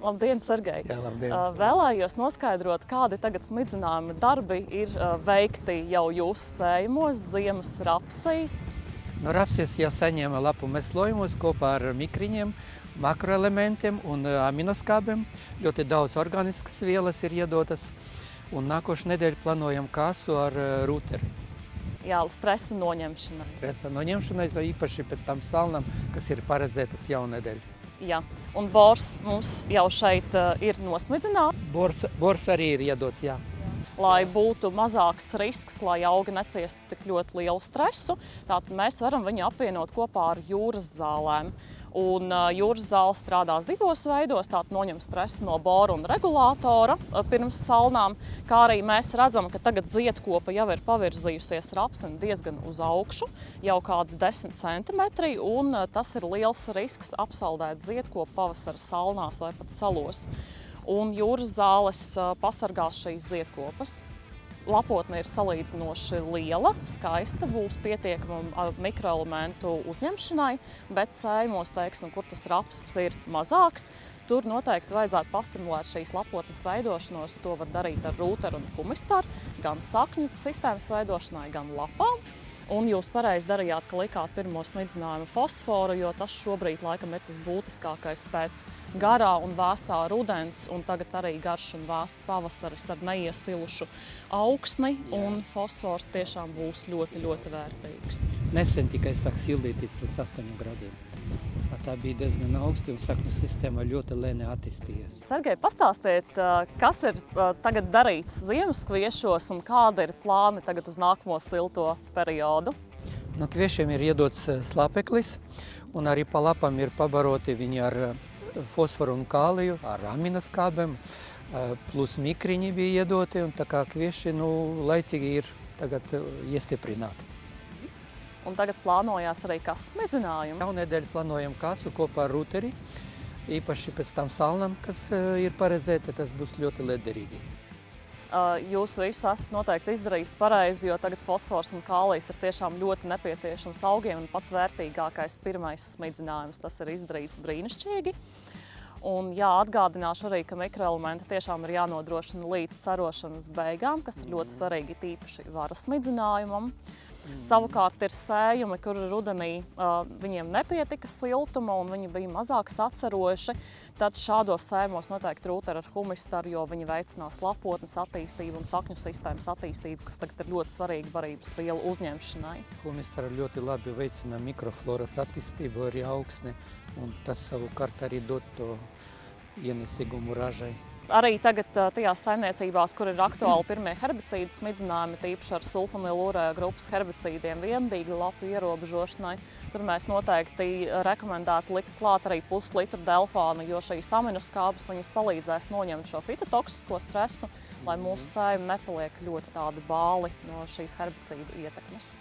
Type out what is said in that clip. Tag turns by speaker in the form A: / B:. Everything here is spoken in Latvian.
A: Labdien, Sergej!
B: Jā, labdien!
A: Vēlējos noskaidrot, kādi tagad smidzinājuma darbi ir veikti jau jūsu sējumos, ziemas rapsī.
B: No rapsies jau saņēma lapu meslojumus kopā ar mikriņiem, makroelementiem un aminoskābiem. Ļoti daudz organiskas vielas ir iedotas. Un nākošu nedēļu plānojam kāsu ar rūteri.
A: Jā, stresa noņemšana.
B: Stresa noņemšanai, īpaši pēc tam salnam, kas ir paredzētas jaunedēļ.
A: Jā, un bors mums jau šeit ir nosmidzināts.
B: Bors arī ir iedots, jā.
A: Lai būtu mazāks risks, lai augi neciestu tik ļoti lielu stresu, tātad mēs varam viņu apvienot kopā ar jūras zālēm. Un jūras zāle strādās divos veidos, tātad noņem stresu no bora un regulātora pirms salnām, kā arī mēs redzam, ka tagad ziedkopa jau ir pavirzījusies rapseni diezgan uz augšu, jau kādi 10 centimetri, un tas ir liels risks apsaldēt ziedkopu pavasara salnās vai pat salos. Un jūras zāles pasargās šīs ziedkopas. Lapotne ir salīdzinoši liela, skaista, būs pietiekama mikroelementu uzņemšanai, bet sējumos, teiksim, kur tas rapsis ir mazāks, tur noteikti vajadzētu pastimulēt šīs lapotnes veidošanos. To var darīt ar rūteru un kumistaru, gan sakņu sistēmas veidošanai, gan lapām. Un jūs pareizi darījāt, ka likāt pirmo smidzinājumu fosforu, jo tas šobrīd laikam ir tas būtiskākais pēc garā un vēsā rudens, un tagad arī garš un vēss pavasaris ar neiesilušu augsni, un fosfors tiešām būs ļoti, ļoti vērtīgs.
B: Nesen tikai sāk sildīties līdz 8 grādiem. Tā bija diezgan augsti un sakņu sistēma ļoti lēni attīstījās.
A: Sergej, pastāstiet, kas ir tagad darīts ziemas kviešos un kādi ir plāni tagad uz nākamo silto periodu?
B: No kviešiem ir iedots slāpeklis un arī pa lapam ir pabaroti viņi ar fosforu un kāliju, ar aminoskābēm, plus mikriņi bija iedoti, un tā kā kvieši laicīgi ir tagad iestiprināti.
A: Un tagad plānojās arī kases smidzinājumi.
B: Jaunedēļ plānojam kasu kopā ar rūteri, īpaši pēc tam salnam, kas ir paredzēta, tas būs ļoti liederīgi.
A: Jūs visu esat noteikti izdarījis pareizi, jo tagad fosfors un kālijs ir tiešām ļoti nepieciešams augiem, un pats vērtīgākais pirmais smidzinājums, tas ir izdarīts brīnišķīgi. Un jā, atgādināšu arī, ka mikroelementi tiešām ir jānodrošina līdz cerošanas beigām, kas ir ļoti svarīgi tīpaši varas smidzinājumam. Savukārt ir sējumi, kur rudenī viņiem nepietika siltuma un viņi bija mazāk sacerojuši. Tad šādos sējumos noteikti rūteri ar humistaru, jo viņi veicinās lapotnes attīstību un sakņu sistēmas attīstību, kas tagad ir ļoti svarīga barības vielu uzņemšanai.
B: Humistara ļoti labi veicina mikrofloras attīstību arī augsni, un tas savukārt arī dod to ienesīgumu ražai.
A: Arī tagad tajās saimniecībās, kur ir aktuāli pirmie herbicīdu smidzinājumi, tīpaši ar sulfonilūrēja grupas herbicīdiem viendīgļu lapu ierobežošanai, tur mēs noteikti rekomendētu likt klāt arī puslitru delfānu, jo šīs aminoskābes viņas palīdzēs noņemt šo fitotoksisko stresu, lai mūsu sējumi nepaliek ļoti tādi bāli no šīs herbicīdu ietekmes.